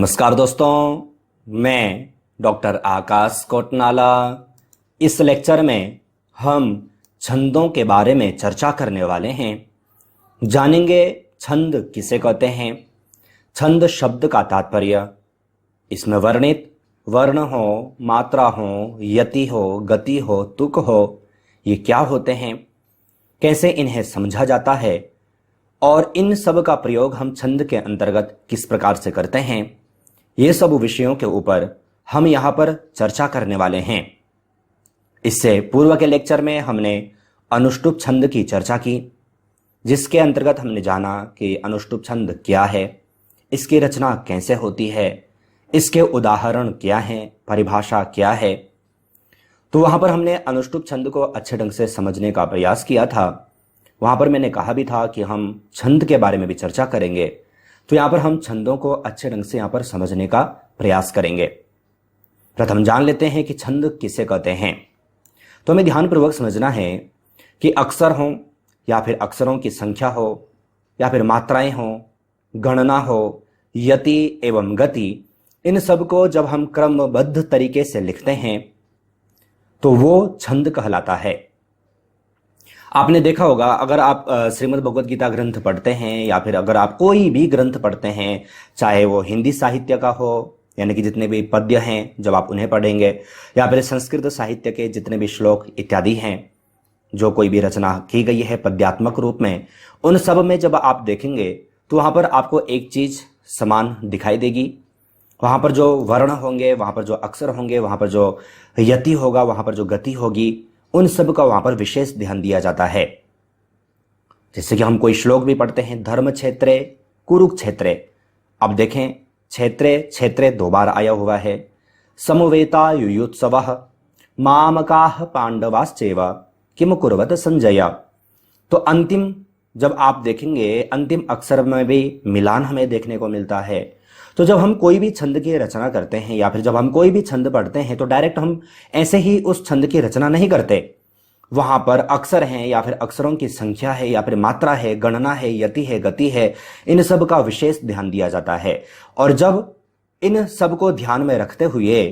नमस्कार दोस्तों, मैं डॉक्टर आकाश कोटनाला। इस लेक्चर में हम छंदों के बारे में चर्चा करने वाले हैं। जानेंगे छंद किसे कहते हैं, छंद शब्द का तात्पर्य, इसमें वर्णित वर्ण हो, मात्रा हो, यति हो, गति हो, तुक हो, ये क्या होते हैं, कैसे इन्हें समझा जाता है और इन सब का प्रयोग हम छंद के अंतर्गत किस प्रकार से करते हैं, ये सब विषयों के ऊपर हम यहाँ पर चर्चा करने वाले हैं। इससे पूर्व के लेक्चर में हमने अनुष्टुप छंद की चर्चा की, जिसके अंतर्गत हमने जाना कि अनुष्टुप छंद क्या है, इसकी रचना कैसे होती है, इसके उदाहरण क्या हैं, परिभाषा क्या है। तो वहाँ पर हमने अनुष्टुप छंद को अच्छे ढंग से समझने का प्रयास किया था। वहाँ पर मैंने कहा भी था कि हम छंद के बारे में भी चर्चा करेंगे, तो यहाँ पर हम छंदों को अच्छे ढंग से यहाँ पर समझने का प्रयास करेंगे। प्रथम जान लेते हैं कि छंद किसे कहते हैं। तो हमें ध्यानपूर्वक समझना है कि अक्षर हो या फिर अक्षरों की संख्या हो या फिर मात्राएं हो, गणना हो, यति एवं गति, इन सब को जब हम क्रमबद्ध तरीके से लिखते हैं तो वो छंद कहलाता है। आपने देखा होगा, अगर आप श्रीमद् भगवद गीता ग्रंथ पढ़ते हैं या फिर अगर आप कोई भी ग्रंथ पढ़ते हैं, चाहे वो हिंदी साहित्य का हो, यानी कि जितने भी पद्य हैं जब आप उन्हें पढ़ेंगे, या फिर संस्कृत साहित्य के जितने भी श्लोक इत्यादि हैं, जो कोई भी रचना की गई है पद्यात्मक रूप में, उन सब में जब आप देखेंगे तो वहाँ पर आपको एक चीज समान दिखाई देगी। वहाँ पर जो वर्ण होंगे, वहाँ पर जो अक्षर होंगे, वहाँ पर जो यति होगा, वहाँ पर जो गति होगी, उन सब का वहां पर विशेष ध्यान दिया जाता है। जैसे कि हम कोई श्लोक भी पढ़ते हैं, धर्म क्षेत्रे कुरुक्षेत्रे। अब देखें, क्षेत्रे क्षेत्रे दो बार आया हुआ है। समवेता युयुत्सवः मामकाः पांडवाश्चैव किम कुर्वत संजय। तो अंतिम जब आप देखेंगे, अंतिम अक्षर में भी मिलान हमें देखने को मिलता है। तो जब हम कोई भी छंद की रचना करते हैं या फिर जब हम कोई भी छंद पढ़ते हैं तो डायरेक्ट हम ऐसे ही उस छंद की रचना नहीं करते। वहां पर अक्षर हैं या फिर अक्षरों की संख्या है या फिर मात्रा है, गणना है, यति है, गति है, इन सब का विशेष ध्यान दिया जाता है। और जब इन सब को ध्यान में रखते हुए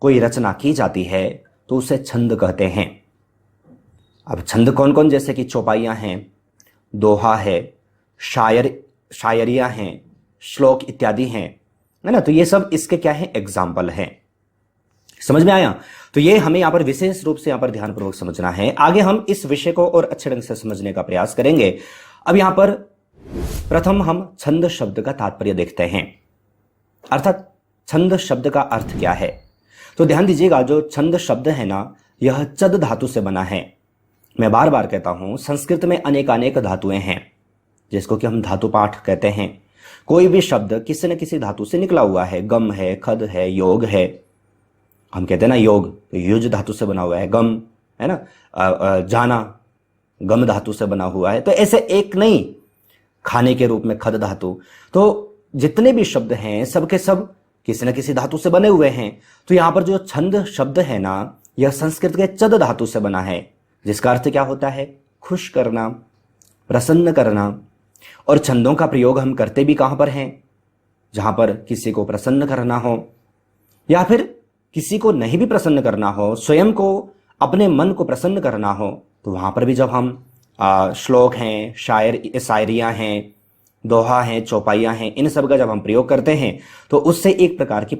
कोई रचना की जाती है तो उसे छंद कहते हैं। अब छंद कौन कौन, जैसे कि चौपाइयां हैं, दोहा है, शायरियां हैं, श्लोक इत्यादि हैं, है ना। तो ये सब इसके क्या है, एग्जाम्पल हैं। समझ में आया? तो ये हमें यहां पर विशेष रूप से यहां पर ध्यानपूर्वक समझना है। आगे हम इस विषय को और अच्छे ढंग से समझने का प्रयास करेंगे। अब यहां पर प्रथम हम छंद शब्द का तात्पर्य देखते हैं, अर्थात छंद शब्द का अर्थ क्या है। तो ध्यान दीजिएगा, जो छंद शब्द है ना, यह चद धातु से बना है। मैं बार बार कहता हूं, संस्कृत में अनेकानेक धातुएं हैं, जिसको कि हम धातु पाठ कहते हैं। कोई भी शब्द किसी न किसी धातु से निकला हुआ है। गम है, खद है, योग है। हम कहते हैं ना योग, तो युज धातु से बना हुआ है। गम है ना, जाना गम धातु से बना हुआ है। तो ऐसे एक नहीं, खाने के रूप में खद धातु। तो जितने भी शब्द हैं सबके सब किसी न किसी धातु से बने हुए हैं। तो यहां पर जो छंद शब्द है ना, यह संस्कृत के चद धातु से बना है, जिसका अर्थ क्या होता है, खुश करना, प्रसन्न करना। और छंदों का प्रयोग हम करते भी कहां पर हैं, जहां पर किसी को प्रसन्न करना हो या फिर किसी को नहीं भी प्रसन्न करना हो, स्वयं को, अपने मन को प्रसन्न करना हो, तो वहां पर भी जब हम श्लोक हैं, शायरियां हैं, दोहा हैं, चौपाइयां हैं, इन सब का जब हम प्रयोग करते हैं तो उससे एक प्रकार की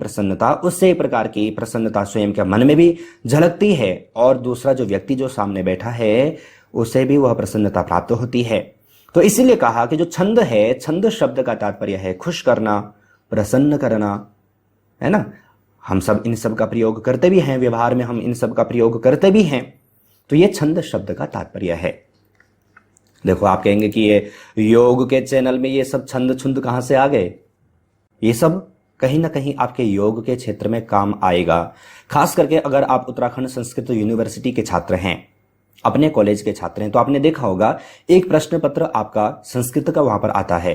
प्रसन्नता स्वयं के मन में भी झलकती है और दूसरा जो व्यक्ति जो सामने बैठा है उसे भी वह प्रसन्नता प्राप्त होती है। तो इसीलिए कहा कि जो छंद है, छंद शब्द का तात्पर्य है खुश करना, प्रसन्न करना, है ना। हम सब इन सब का प्रयोग करते भी हैं, व्यवहार में हम इन सब का प्रयोग करते भी हैं। तो ये छंद शब्द का तात्पर्य है। देखो, आप कहेंगे कि ये योग के चैनल में ये सब छंद छुंद कहां से आ गए। ये सब कहीं ना कहीं आपके योग के क्षेत्र में काम आएगा। खास करके अगर आप उत्तराखंड संस्कृत यूनिवर्सिटी के छात्र हैं, अपने कॉलेज के छात्र हैं, तो आपने देखा होगा एक प्रश्न पत्र आपका संस्कृत का वहां पर आता है।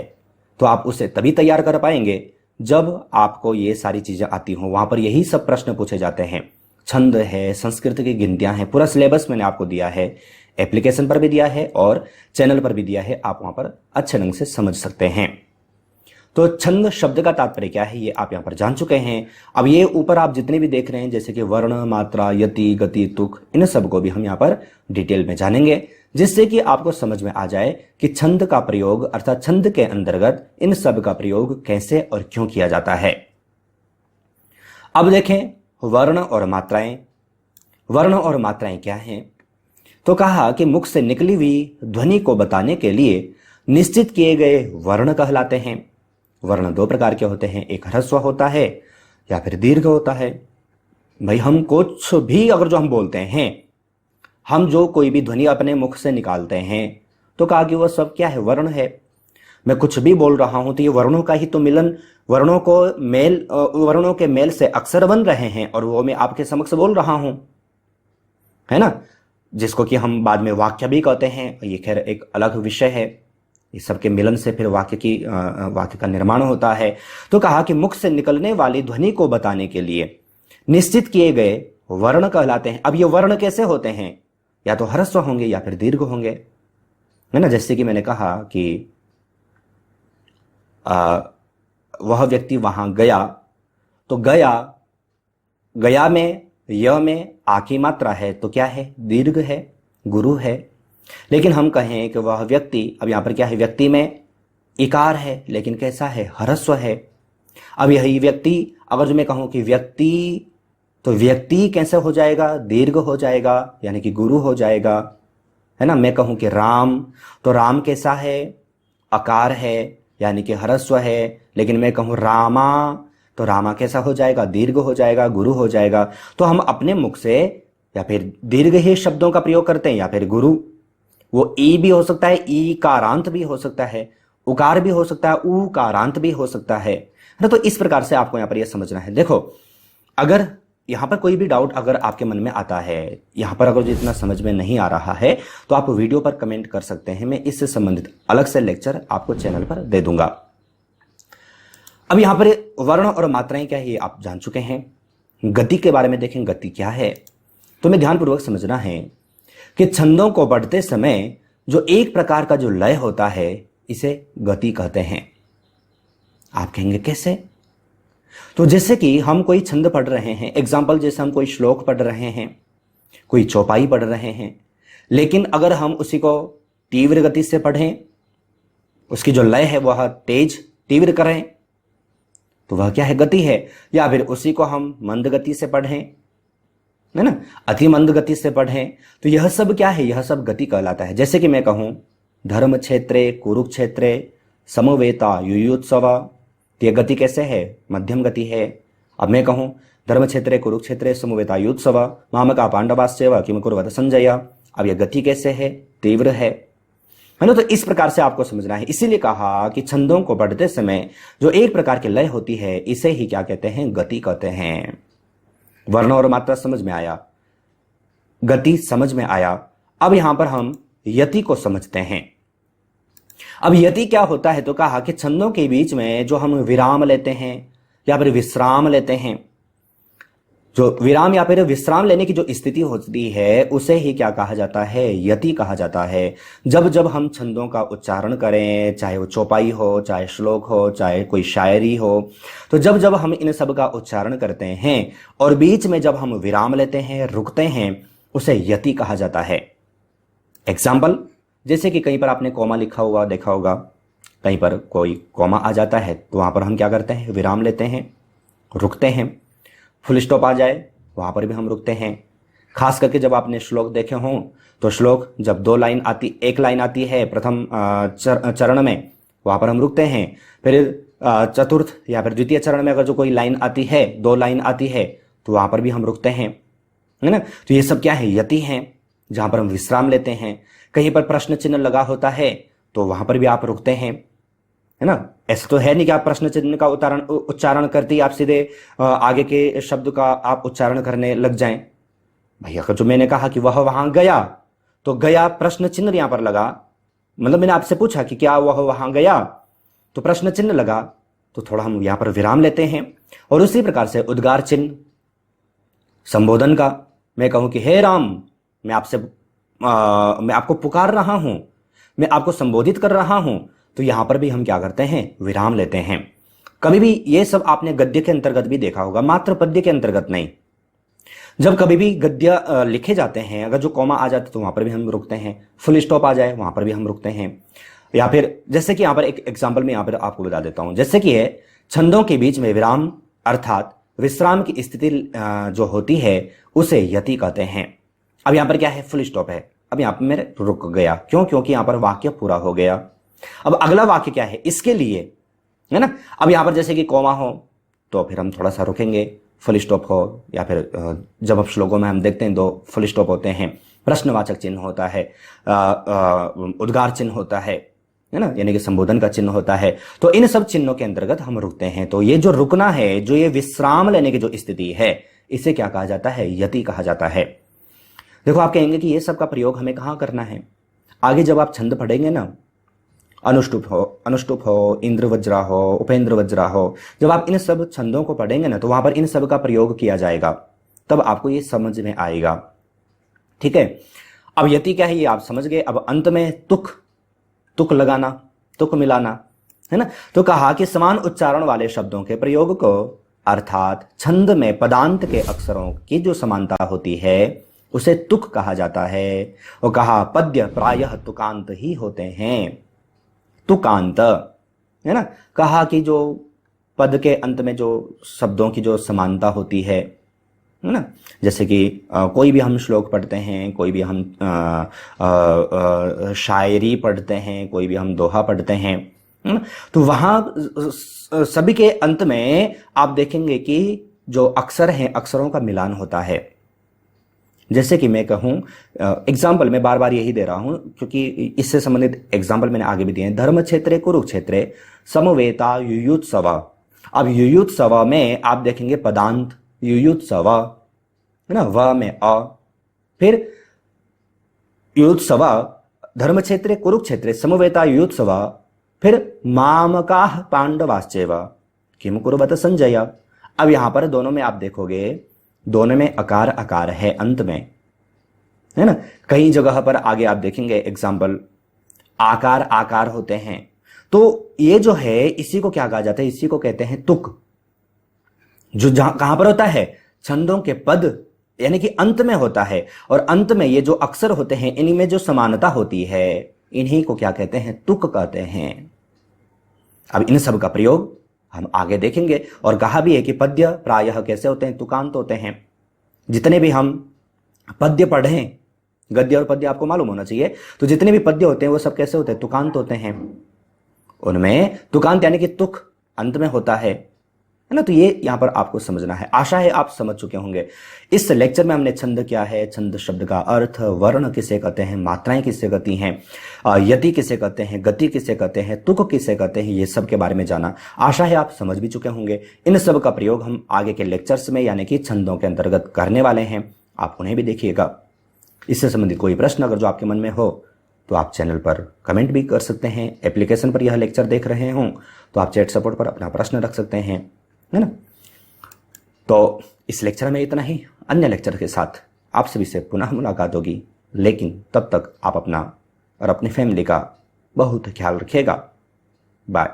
तो आप उसे तभी तैयार कर पाएंगे जब आपको ये सारी चीजें आती हो। वहां पर यही सब प्रश्न पूछे जाते हैं। छंद है, संस्कृत की गिनतियां हैं, पूरा सिलेबस मैंने आपको दिया है, एप्लीकेशन पर भी दिया है और चैनल पर भी दिया है। आप वहां पर अच्छे ढंग से समझ सकते हैं। तो छंद शब्द का तात्पर्य क्या है ये आप यहाँ पर जान चुके हैं। अब ये ऊपर आप जितने भी देख रहे हैं जैसे कि वर्ण, मात्रा, यति, गति, तुक, इन सब को भी हम यहाँ पर डिटेल में जानेंगे, जिससे कि आपको समझ में आ जाए कि छंद का प्रयोग अर्थात छंद के अंतर्गत इन सब का प्रयोग कैसे और क्यों किया जाता है। अब देखें वर्ण और मात्राएं। वर्ण और मात्राएं क्या हैं? तो कहा कि मुख से निकली हुई ध्वनि को बताने के लिए निश्चित किए गए वर्ण कहलाते हैं। वर्ण दो प्रकार के होते हैं, एक ह्रस्व होता है या फिर दीर्घ होता है। भाई हम कुछ भी अगर जो हम बोलते हैं, हम जो कोई भी ध्वनि अपने मुख से निकालते हैं तो कहा कि वह सब क्या है? वर्ण है। मैं कुछ भी बोल रहा हूं तो ये वर्णों का ही तो मिलन, वर्णों के मेल से अक्षर बन रहे हैं और वो मैं आपके समक्ष बोल रहा हूं, है ना, जिसको कि हम बाद में वाक्य भी कहते हैं। ये खैर एक अलग विषय है, इस सबके मिलन से फिर वाक्य का निर्माण होता है। तो कहा कि मुख से निकलने वाली ध्वनि को बताने के लिए निश्चित किए गए वर्ण कहलाते हैं। अब ये वर्ण कैसे होते हैं? या तो ह्रस्व होंगे या फिर दीर्घ होंगे, है ना। जैसे कि मैंने कहा कि वह व्यक्ति वहां गया, तो गया में य में आ की मात्रा है तो क्या है? दीर्घ है, गुरु है। लेकिन हम कहें कि वह व्यक्ति, अब यहां पर क्या है? व्यक्ति में इकार है लेकिन कैसा है? ह्रस्व है। अब यही व्यक्ति, अगर जो मैं कहूं कि व्यक्ति, तो व्यक्ति कैसे हो जाएगा? दीर्घ हो जाएगा, यानी कि गुरु हो जाएगा, है ना। मैं कहूं कि राम, तो राम कैसा है? अकार है यानी कि ह्रस्व है। लेकिन मैं कहूं रामा, तो रामा कैसा हो जाएगा? दीर्घ हो जाएगा, गुरु हो जाएगा। तो हम अपने मुख से या फिर दीर्घ ही शब्दों का प्रयोग करते हैं या फिर गुरु। वो ई भी हो सकता है, ई कारांत भी हो सकता है, उकार भी हो सकता है, ऊ कारांत भी हो सकता है ना। तो इस प्रकार से आपको यहां पर यह समझना है। देखो, अगर यहां पर कोई भी डाउट अगर आपके मन में आता है, यहां पर अगर जितना समझ में नहीं आ रहा है, तो आप वीडियो पर कमेंट कर सकते हैं। मैं इससे संबंधित अलग से लेक्चर आपको चैनल पर दे दूंगा। अब यहां पर वर्ण और मात्राएं क्या है ये आप जान चुके हैं। गति के बारे में देखें, गति क्या है? तो मैं ध्यानपूर्वक समझना है कि छंदों को पढ़ते समय जो एक प्रकार का जो लय होता है इसे गति कहते हैं। आप कहेंगे कैसे? तो जैसे कि हम कोई छंद पढ़ रहे हैं, एग्जाम्पल जैसे हम कोई श्लोक पढ़ रहे हैं, कोई चौपाई पढ़ रहे हैं, लेकिन अगर हम उसी को तीव्र गति से पढ़ें, उसकी जो लय है वह तेज तीव्र करें, तो वह क्या है? गति है। या फिर उसी को हम मंद गति से पढ़ें, है ना, अति मंद गति से पढ़ें, तो यह सब क्या है? यह सब गति कहलाता है। जैसे कि मैं कहूं धर्म क्षेत्रे कुरुक्षेत्रे समवेता युयुत्सव, यह गति कैसे है? मध्यम गति है। अब मैं कहूं धर्म क्षेत्रे कुरुक्षेत्रे समवेता युयुत्सव मामका पांडवाश्चैव किम कुर्वत संजय, अब यह गति कैसे है? तीव्र है ना। तो इस प्रकार से आपको समझना है। इसीलिए कहा कि छंदों को पढ़ते समय जो एक प्रकार की लय होती है इसे ही क्या कहते हैं? गति कहते हैं। वर्ण और मात्रा समझ में आया, गति समझ में आया। अब यहां पर हम यति को समझते हैं। अब यति क्या होता है? तो कहा कि छंदों के बीच में जो हम विराम लेते हैं या फिर विश्राम लेते हैं, जो विराम या फिर विश्राम लेने की जो स्थिति होती है उसे ही क्या कहा जाता है? यति कहा जाता है। जब जब हम छंदों का उच्चारण करें, चाहे वो चौपाई हो, चाहे श्लोक हो, चाहे कोई शायरी हो, तो जब जब हम इन सब का उच्चारण करते हैं और बीच में जब हम विराम लेते हैं, रुकते हैं, उसे यति कहा जाता है। एग्जाम्पल, जैसे कि कहीं पर आपने कॉमा लिखा हुआ देखा होगा, कहीं पर कोई कॉमा आ जाता है तो वहां पर हम क्या करते हैं? विराम लेते हैं, रुकते हैं। फुल स्टॉप आ जाए वहां पर भी हम रुकते हैं। खास करके जब आपने श्लोक देखे हों तो श्लोक जब एक लाइन आती है प्रथम चरण में, वहां पर हम रुकते हैं। फिर चतुर्थ या फिर द्वितीय चरण में अगर जो कोई लाइन आती है, 2 लाइन आती है, तो वहां पर भी हम रुकते हैं, है ना। तो ये सब क्या है? यति हैं, जहां पर हम विश्राम लेते हैं। कहीं पर प्रश्न चिन्ह लगा होता है तो वहां पर भी आप रुकते हैं, है ना। ऐसा तो है नहीं कि आप प्रश्न चिन्ह का उच्चारण करते ही आप सीधे आगे के शब्द का आप उच्चारण करने लग जाएं। भैया अगर जो मैंने कहा कि वह वहां गया, तो गया प्रश्न चिन्ह यहां पर लगा, मतलब मैंने आपसे पूछा कि क्या वह वहां गया, तो प्रश्न चिन्ह लगा, तो थोड़ा हम यहां पर विराम लेते हैं। और उसी प्रकार से उद्गार चिन्ह संबोधन का, मैं कहूं कि हे राम, मैं आपको पुकार रहा हूं, मैं आपको संबोधित कर रहा हूं, तो यहां पर भी हम क्या करते हैं, विराम लेते हैं। कभी भी ये सब आपने गद्य के अंतर्गत भी देखा होगा, मात्र पद्य के अंतर्गत नहीं। जब कभी भी गद्य लिखे जाते हैं, अगर जो कॉमा आ जाते तो वहां पर भी हम रुकते हैं, फुल स्टॉप आ जाए वहां पर भी हम रुकते हैं। या फिर जैसे कि यहां पर एक एग्जांपल में यहां पर आपको बता देता हूं, जैसे कि है छंदों के बीच में विराम अर्थात विश्राम की स्थिति जो होती है उसे यति कहते हैं। अब यहां पर क्या है, फुल स्टॉप है। अब यहां पर मेरे रुक गया, क्यों? क्योंकि यहां पर वाक्य पूरा हो गया। अब अगला वाक्य क्या है इसके लिए, है ना। अब यहां पर जैसे कि कॉमा हो तो फिर हम थोड़ा सा रुकेंगे, फुल स्टॉप हो, या फिर जब अब श्लोकों में हम देखते हैं दो फुल स्टॉप होते हैं, प्रश्नवाचक चिन्ह होता है, उद्गार चिन्ह होता है ना, यानी कि संबोधन का चिन्ह होता है। तो इन सब चिन्हों के अंतर्गत हम रुकते हैं। तो ये जो रुकना है, जो ये विश्राम लेने की जो स्थिति है, इसे क्या कहा जाता है, यति कहा जाता है। देखो आप कहेंगे कि ये सब का प्रयोग हमें कहां करना है। आगे जब आप छंद पढ़ेंगे ना, अनुष्टुप हो, इंद्र वज्रा हो, उपेंद्र वज्रा हो, जब आप इन सब छंदों को पढ़ेंगे ना तो वहां पर इन सब का प्रयोग किया जाएगा, तब आपको ये समझ में आएगा। ठीक है, अब यति क्या है ये आप समझ गए। अब अंत में तुक लगाना, तुक मिलाना, है ना। तो कहा कि समान उच्चारण वाले शब्दों के प्रयोग को, अर्थात छंद में पदांत के अक्षरों की जो समानता होती है उसे तुक कहा जाता है। और कहा पद्य प्रायः तुकांत ही होते हैं, तुकांत, है ना। कहा कि जो पद के अंत में जो शब्दों की जो समानता होती है ना, जैसे कि कोई भी हम श्लोक पढ़ते हैं, कोई भी हम शायरी पढ़ते हैं, कोई भी हम दोहा पढ़ते हैं, है ना, तो वहां सभी के अंत में आप देखेंगे कि जो अक्षर हैं, अक्षरों का मिलान होता है। जैसे कि मैं कहूं, एग्जाम्पल मैं बार बार यही दे रहा हूं क्योंकि इससे संबंधित एग्जाम्पल मैंने आगे भी दिए हैं। धर्म क्षेत्रे कुरुक्षेत्रे समवेता युयुत्सव। अब युयुत्सव में आप देखेंगे पदांत युयुत्सव, है ना, व में अ, फिर युयुत्सव, धर्म क्षेत्रे कुरुक्षेत्रे समवेता युयुत्सव, फिर मामकाः पांडवाश्चैव किम कुर्वत संजय। अब यहां पर दोनों में आप देखोगे, दोनों में अकार अकार है अंत में, है ना। कई जगह पर आगे आप देखेंगे एग्जाम्पल आकार आकार होते हैं। तो ये जो है इसी को क्या कहा जाता है, इसी को कहते हैं तुक। जो जहां कहां पर होता है, छंदों के पद यानी कि अंत में होता है, और अंत में ये जो अक्षर होते हैं इनमें जो समानता होती है, इन्हीं को क्या कहते हैं, तुक कहते हैं। अब इन सब का प्रयोग हम आगे देखेंगे। और कहा भी है कि पद्य प्रायः कैसे होते हैं, तुकांत होते हैं। जितने भी हम पद्य पढ़ें, गद्य और पद्य आपको मालूम होना चाहिए, तो जितने भी पद्य होते हैं वो सब कैसे होते हैं, तुकांत होते हैं। उनमें तुकांत यानी कि तुक अंत में होता है ना। तो ये यहां पर आपको समझना है। आशा है आप समझ चुके होंगे। इस लेक्चर में हमने छंद क्या है, छंद शब्द का अर्थ, वर्ण किसे कहते हैं, मात्राएं किसे कहती हैं, यति किसे कहते हैं, गति किसे कहते हैं, तुक किसे कहते हैं, ये सब के बारे में जाना। आशा है आप समझ भी चुके होंगे। इन सब का प्रयोग हम आगे के लेक्चर्स में यानी कि छंदों के अंतर्गत करने वाले हैं, आप उन्हें भी देखिएगा। इससे संबंधित कोई प्रश्न अगर जो आपके मन में हो तो आप चैनल पर कमेंट भी कर सकते हैं। एप्लीकेशन पर यह लेक्चर देख रहे हों तो आप चैट सपोर्ट पर अपना प्रश्न रख सकते हैं, है ना। तो इस लेक्चर में इतना ही। अन्य लेक्चर के साथ आप सभी से पुनः मुलाकात होगी, लेकिन तब तक आप अपना और अपनी फैमिली का बहुत ख्याल रखिएगा। बाय।